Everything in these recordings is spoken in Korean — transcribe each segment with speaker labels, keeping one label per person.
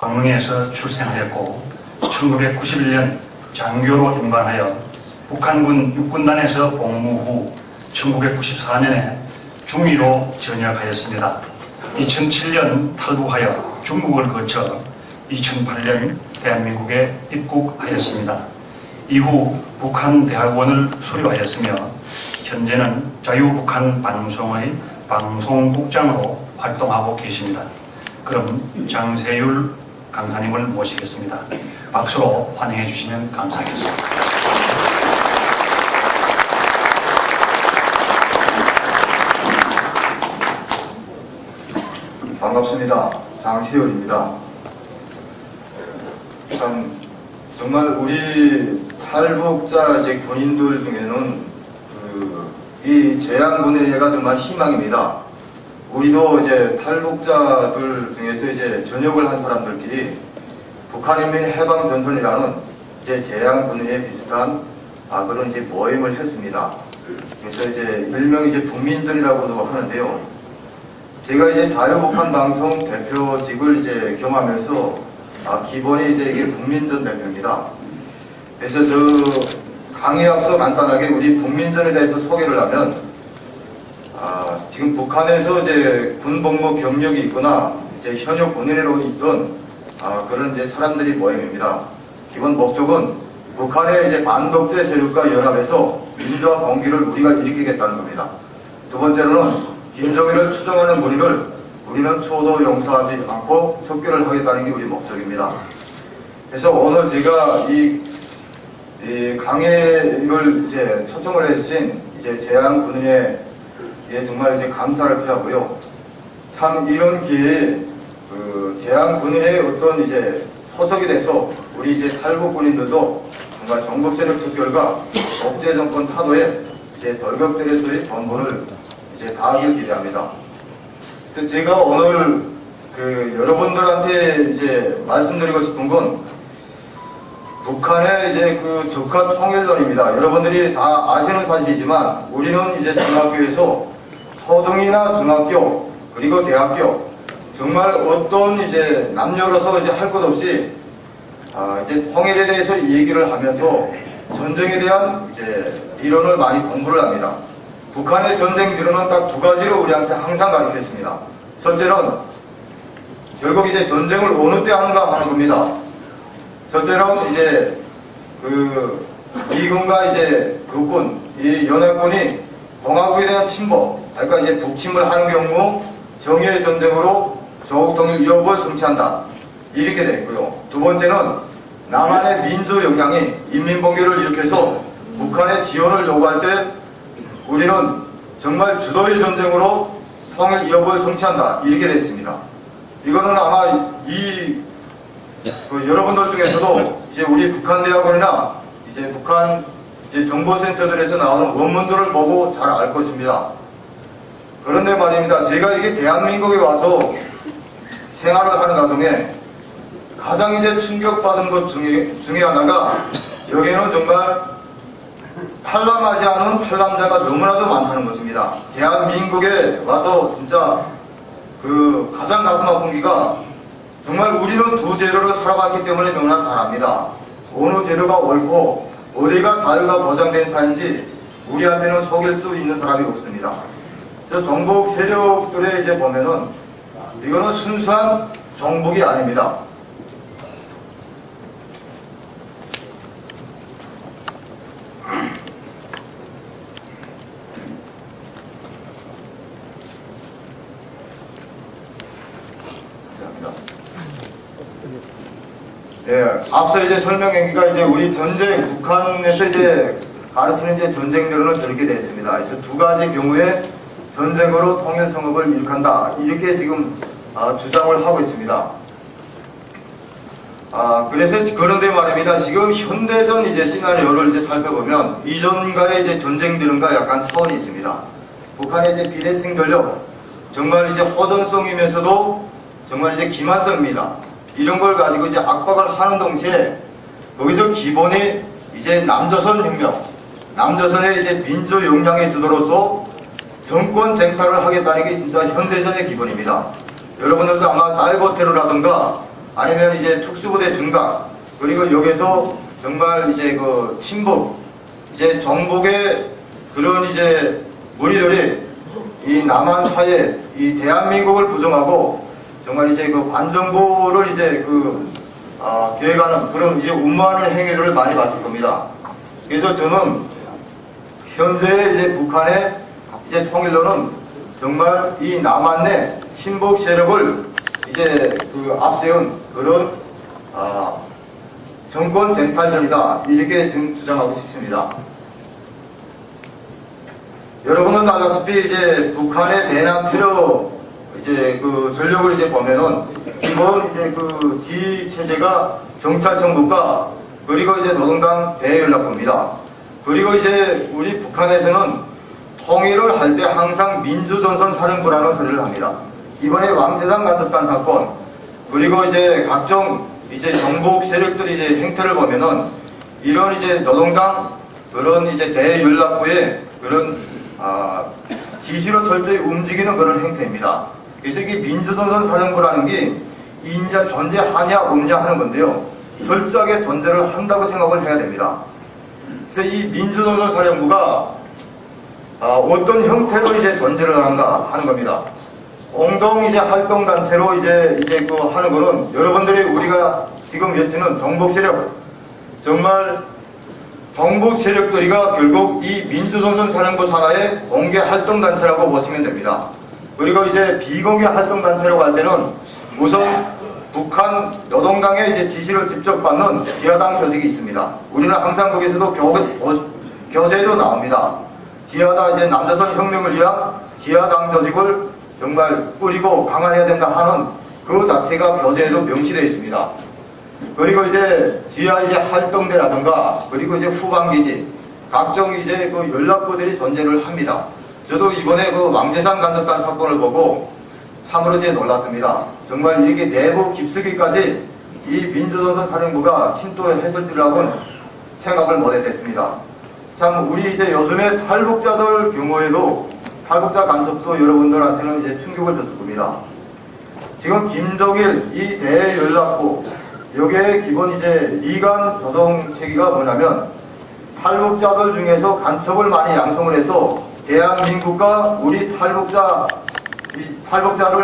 Speaker 1: 광릉에서 출생하였고 1991년 장교로 임관하여 북한군 육군단에서 복무 후 1994년에 중위로 전역하였습니다. 2007년 탈북하여 중국을 거쳐 2008년 대한민국에 입국하였습니다. 이후 북한대학원을 수료하였으며 현재는 자유북한 방송의 방송국장으로 활동하고 계십니다. 그럼 장세율 강사님을 모시겠습니다. 박수로 환영해 주시면 감사하겠습니다.
Speaker 2: 반갑습니다. 장세율입니다. 참 정말 우리 탈북자 군인들 중에는 이 재향군의회가 정말 희망입니다. 우리도 이제 탈북자들 중에서 전역을 한 사람들끼리 북한인민해방전선이라는 재향군의회 비슷한 그런 모임을 했습니다. 그래서 일명 북민전이라고도 하는데요. 제가 자유북한 방송 대표직을 겸하면서 기본이 이게 북민전 대표입니다. 그래서 강의에 앞서 간단하게 우리 북민전에 대해서 소개를 하면 지금 북한에서 군 복무 경력이 있거나 현역 군인으로 있던 그런 사람들이 모임입니다. 기본 목적은 북한의 반독재 세력과 연합해서 민주화 봉기를 우리가 일으키겠다는 겁니다. 두 번째로는 김정일을 추종하는 무리를 우리는 초도 용서하지 않고 척결을 하겠다는 게 우리 목적입니다. 그래서 오늘 제가 이 강의를 초청을 해주신 재향군의회 정말 정말 표하고요. 참 이런 기회에 재향군의회의 어떤 소속이 돼서 우리 탈북 군인들도 정말 정복 세력 척결과 독재 정권 타도에 돌격들에서의 본분을 다하길 기대합니다. 그래서 제가 오늘 여러분들한테 말씀드리고 싶은 건 북한의 적화 통일론입니다. 여러분들이 다 아시는 사실이지만 우리는 중학교에서 초등이나 중학교 그리고 대학교 정말 어떤 남녀로서 할 것 없이 통일에 대해서 얘기를 하면서 전쟁에 대한 이론을 많이 공부를 합니다. 북한의 전쟁 이론은 딱 두 가지로 우리한테 항상 가르쳤습니다. 첫째는 결국 전쟁을 어느 때 하는가 하는 겁니다. 첫째는 미군과 국군, 이 연합군이 동아국에 대한 침범, 그러니까 북침을 하는 경우 정의의 전쟁으로 조국 통일 위협을 성취한다. 이렇게 되어 있고요. 두 번째는 남한의 민주 영향이 인민봉기를 일으켜서 북한의 지원을 요구할 때 우리는 정말 주도의 전쟁으로 통일 위협을 성취한다. 이렇게 되어 있습니다. 이거는 아마 여러분들 중에서도 우리 북한대학원이나 북한 정보센터들에서 나오는 원문들을 보고 잘 알 것입니다. 그런데 말입니다. 제가 이게 대한민국에 와서 생활을 하는 과정에 가장 충격받은 것 중에 하나가 여기에는 정말 탈남하지 않은 탈남자가 너무나도 많다는 것입니다. 대한민국에 와서 진짜 가장 가슴 아픈 기가 정말 우리는 두 재료를 살아봤기 때문에 너무나 잘 압니다. 어느 재료가 옳고 어디가 자유가 보장된 사인지 우리한테는 속일 수 있는 사람이 없습니다. 저 정복 세력들에 보면은 이거는 순수한 정복이 아닙니다. 앞서 설명했으니까 우리 전쟁, 북한에서 가르치는 전쟁들은 저렇게 되어 있습니다. 그래서 두 가지 경우에 전쟁으로 통일 성업을 이룩한다. 이렇게 지금 주장을 하고 있습니다. 그래서 그런데 말입니다. 지금 현대전 시나리오를 살펴보면 이전과의 전쟁들과 약간 차원이 있습니다. 북한의 비대칭 전력, 정말 호전성이면서도 정말 기만성입니다. 이런 걸 가지고 압박을 하는 동시에 거기서 기본이 남조선 혁명, 남조선의 민주 역량의 주도로서 정권 쟁탈을 하겠다는 게 진짜 현대전의 기본입니다. 여러분들도 아마 사이버 테러라든가 아니면 이제 특수부대 등각, 그리고 여기서 정말 이제 그 친북, 이제 정북의 그런 이제 무리들이 이 남한 사회, 이 대한민국을 부정하고 정말 이제 그 관정부를 이제 계획하는 그런 이제 운모하는 행위를 많이 봤을 겁니다. 그래서 저는 현재 이제 북한의 이제 통일로는 정말 이 남한 내 친북 세력을 이제 앞세운 그런 정권 쟁탈전이다, 이렇게 좀 주장하고 싶습니다. 여러분은 알다시피 이제 북한의 대남 테러 이제 전력을 이제 보면은 기본 이제 지휘 체제가 경찰청국과 그리고 이제 노동당 대연락부입니다. 그리고 이제 우리 북한에서는 통일을 할 때 항상 민주전선사령부라는 소리를 합니다. 이번에 왕세상 간섭단 사건, 그리고 이제 각종 이제 정복 세력들이 이제 행태를 보면은 이런 이제 노동당 그런 이제 대연락부의 그런 지시로 철저히 움직이는 그런 행태입니다. 그래서 이게 민주전선사령부라는 게 인자 존재하냐 없냐 하는 건데요. 철저하게 존재를 한다고 생각을 해야 됩니다. 그래서 이 민주전선사령부가 어떤 형태로 이제 존재를 하는가 하는 겁니다. 공동 이제 활동단체로 이제 하는 거는 여러분들이 우리가 지금 외치는 정복 세력, 정말 정복 세력들이가 결국 이 민주전선사령부 산하의 공개 활동단체라고 보시면 됩니다. 그리고 이제 비공개 활동단체라고 할 때는 우선 북한 노동당의 이제 지시를 직접 받는 지하당 조직이 있습니다. 우리는 항상 거기서도 교재도 나옵니다. 지하당 이제 남조선 혁명을 위한 지하당 조직을 정말 뿌리고 강화해야 된다 하는 그 자체가 교재에도 명시되어 있습니다. 그리고 이제 지하 이제 활동대라든가 그리고 이제 후방기지 각종 이제 연락부들이 존재를 합니다. 저도 이번에 왕재산 간섭단 사건을 보고 참으로 이제 놀랐습니다. 정말 이게 내부 깊숙이까지 이 민주전선사령부가 침투했을 줄이라고는 생각을 못했습니다. 참 우리 이제 요즘에 탈북자들 경우에도 탈북자 간섭도 여러분들한테는 이제 충격을 줬을 겁니다. 지금 김정일 이 대연락부 여기에 기본 이제 이간 조정 체계가 뭐냐면 탈북자들 중에서 간첩을 많이 양성을 해서 대한민국과 우리 탈북자를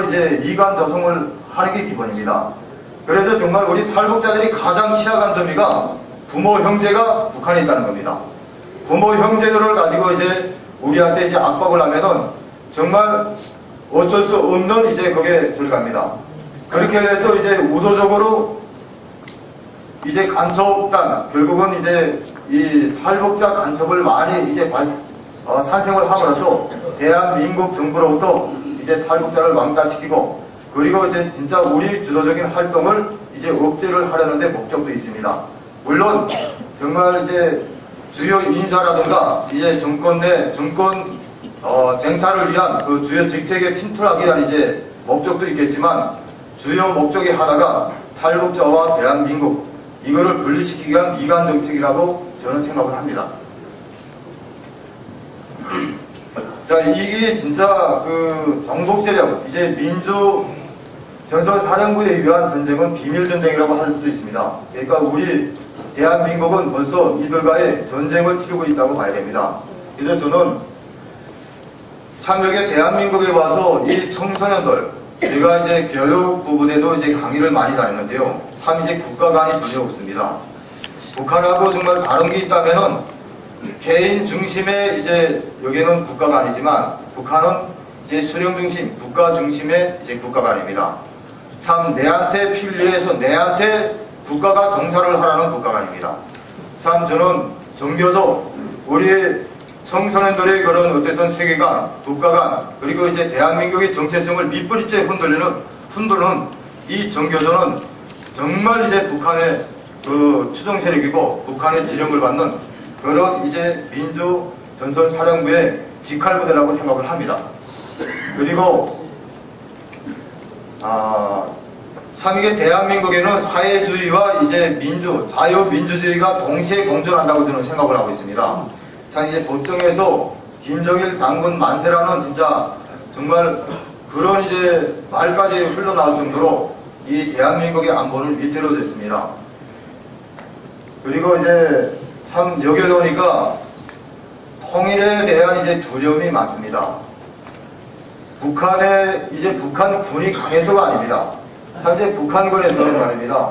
Speaker 2: 이제 이간 조성을 하는 게 기본입니다. 그래서 정말 우리 탈북자들이 가장 취약한 점이가 부모 형제가 북한에 있다는 겁니다. 부모 형제들을 가지고 이제 우리한테 이제 압박을 하면은 정말 어쩔 수 없는 이제 거기에 들어갑니다. 그렇게 해서 이제 의도적으로 이제 간첩단, 결국은 이제 이 탈북자 간첩을 많이 이제 산생을 함으로써 대한민국 정부로부터 이제 탈북자를 왕따시키고 그리고 이제 진짜 우리 주도적인 활동을 이제 억제를 하려는데 목적도 있습니다. 물론 정말 이제 주요 인사라든가 이제 정권 내 정권 쟁탈을 위한 그 주요 정책에 침투하기 위한 이제 목적도 있겠지만 주요 목적의 하나가 탈북자와 대한민국 이거를 분리시키기 위한 이간 정책이라고 저는 생각을 합니다. 자, 이게 진짜 정복 세력, 이제 민주 전선사령부에 의한 전쟁은 비밀 전쟁이라고 할 수도 있습니다. 그러니까 우리 대한민국은 벌써 이들과의 전쟁을 치르고 있다고 봐야 됩니다. 그래서 저는 참 여기 대한민국에 와서 이 청소년들, 제가 이제 교육 부분에도 이제 강의를 많이 다녔는데요. 참 이제 국가 간이 전혀 없습니다. 북한하고 정말 다른 게 있다면은 개인 중심의 이제 여기는 국가가 아니지만 북한은 이제 수령 중심, 국가 중심의 이제 국가가 아닙니다. 참 내한테 필요해서 내한테 국가가 정사를 하라는 국가가 아닙니다. 참 저는 종교적 우리 청소년들의 그런 어쨌든 세계관, 국가관, 그리고 이제 대한민국의 정체성을 밑뿌리째 흔드는 이 종교조는 정말 이제 북한의 추종 세력이고 북한의 지령을 받는 그런 이제 민주 전선 사령부의 직할부대라고 생각을 합니다. 그리고 참 이게 대한민국에는 사회주의와 이제 자유민주주의가 동시에 공존한다고 저는 생각을 하고 있습니다. 참 이제 도청에서 김정일 장군 만세라는 진짜 정말 그런 이제 말까지 흘러나올 정도로 이 대한민국의 안보는 위태로워졌습니다. 그리고 이제 참 여기 오니까 통일에 대한 이제 두려움이 많습니다. 북한군이 강해서가 아닙니다. 현재 북한군에서는 말입니다.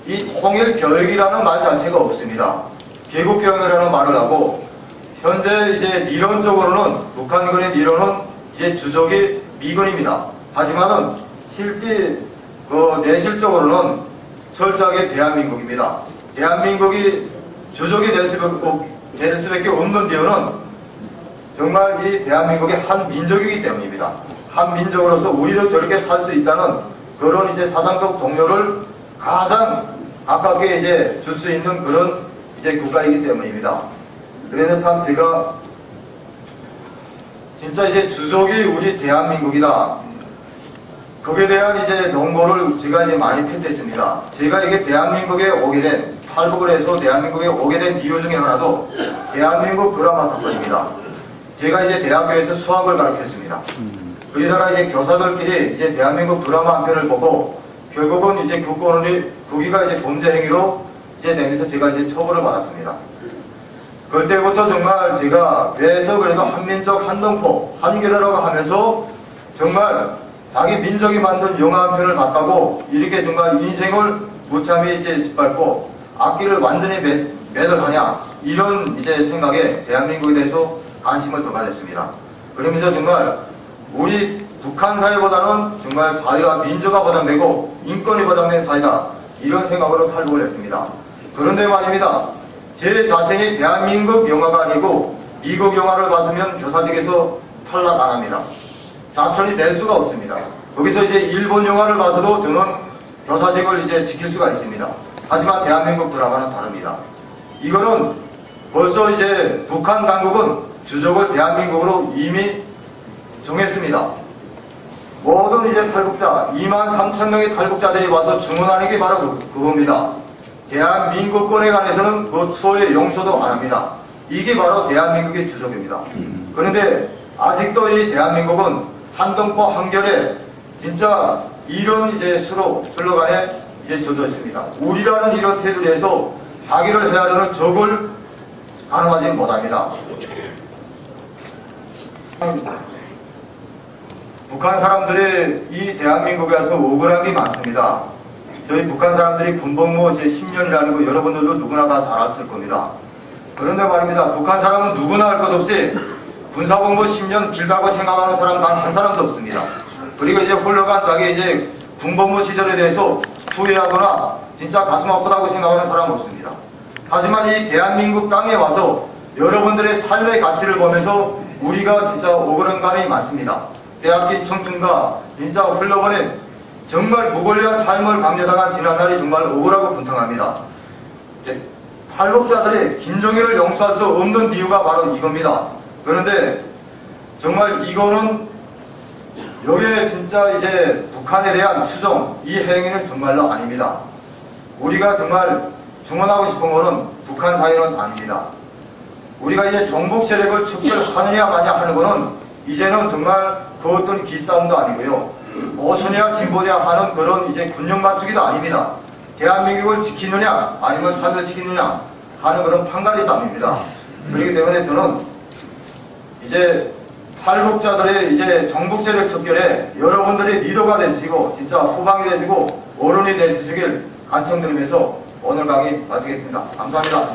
Speaker 2: 이 통일 교육이라는 말 자체가 없습니다. 개국 교육이라는 말을 하고 현재 이제 이론적으로는 북한군의 이론은 이제 주적이 미군입니다. 하지만은 실제 내실적으로는 철저하게 대한민국입니다. 대한민국이 주적이 될 수밖에 없는 이유는 정말 이 대한민국이 한 민족이기 때문입니다. 한 민족으로서 우리도 저렇게 살 수 있다는 그런 이제 사상적 동료를 가장 가깝게 이제 줄 수 있는 그런 이제 국가이기 때문입니다. 그래서 참 제가 진짜 이제 주족이 우리 대한민국이다. 거기에 대한 이제 농고를 제가 이제 많이 폈했습니다. 제가 이게 대한민국에 오게 된, 탈북을 해서 대한민국에 오게 된 이유 중에 하나도 대한민국 드라마 사건입니다. 제가 이제 대학교에서 수학을 가르쳤습니다. 그러다가 이제 교사들끼리 이제 대한민국 드라마 한 편을 보고 결국은 이제 국기가 이제 범죄 행위로 이제 내면서 제가 이제 처벌을 받았습니다. 그때부터 정말 제가 왜서 그래도 한민족 한동포 한계라고 하면서 정말 자기 민족이 만든 영화 한 편을 봤다고 이렇게 정말 인생을 무참히 이제 짓밟고 악기를 완전히 매달하냐 이런 이제 생각에 대한민국에 대해서 관심을 더 가졌습니다. 그러면서 정말 우리 북한 사회보다는 정말 자유와 민주가 보장되고 인권이 보장된 사회다 이런 생각으로 탈북을 했습니다. 그런데 말입니다. 제 자신이 대한민국 영화가 아니고 미국 영화를 봤으면 교사직에서 탈락 안 합니다. 자천이 될 수가 없습니다. 거기서 이제 일본 영화를 봐서도 저는 교사직을 이제 지킬 수가 있습니다. 하지만 대한민국 드라마는 다릅니다. 이거는 벌써 이제 북한 당국은 주적을 대한민국으로 이미 정했습니다. 모든 이제 탈북자 23,000명의 탈북자들이 와서 증언하는 게 바로 그겁니다. 대한민국권에 관해서는 그 추후에 용서도 안 합니다. 이게 바로 대한민국의 주적입니다. 그런데 아직도 이 대한민국은 한동포 한결에 진짜 이런 이제 슬로건에 이제 젖어 있습니다. 우리라는 이런 테두리에서 자기를 해야 되는 적을 가능하지 못합니다. 북한 사람들이 이 대한민국에 와서 억울한 게 많습니다. 저희 북한 사람들이 군복무 10년이라는 거 여러분들도 누구나 다 잘 아실 겁니다. 그런데 말입니다. 북한 사람은 누구나 할 것 없이 군사복무 10년 길다고 생각하는 사람 단 한 사람도 없습니다. 그리고 이제 흘러간 자기 이제 군복무 시절에 대해서 후회하거나 진짜 가슴 아프다고 생각하는 사람 없습니다. 하지만 이 대한민국 땅에 와서 여러분들의 삶의 가치를 보면서 우리가 진짜 억울한 감이 많습니다. 대학기 청춘과 진짜 흘러보낸 정말 무권리한 삶을 강요당한 지난날이 정말 억울하고 분탕합니다. 탈북자들이 김정일을 용서할 수 없는 이유가 바로 이겁니다. 그런데 정말 이거는 여기에 진짜 이제 북한에 대한 추종, 이 행위는 정말로 아닙니다. 우리가 정말 증언하고 싶은 것은 북한 사회는 아닙니다. 우리가 이제 종북 세력을 척결하느냐 마냐 하는 것은 이제는 정말 그 어떤 기싸움도 아니고요. 보수냐 진보냐 하는 그런 이제 군령 맞추기도 아닙니다. 대한민국을 지키느냐 아니면 살려시키느냐 하는 그런 판가리 싸움입니다. 그렇기 때문에 저는 이제 탈북자들의 이제 종북 세력 척결에 여러분들이 리더가 되시고 진짜 후방이 되시고 어른이 되시길 간청드리면서 오늘 강의 마치겠습니다. 감사합니다.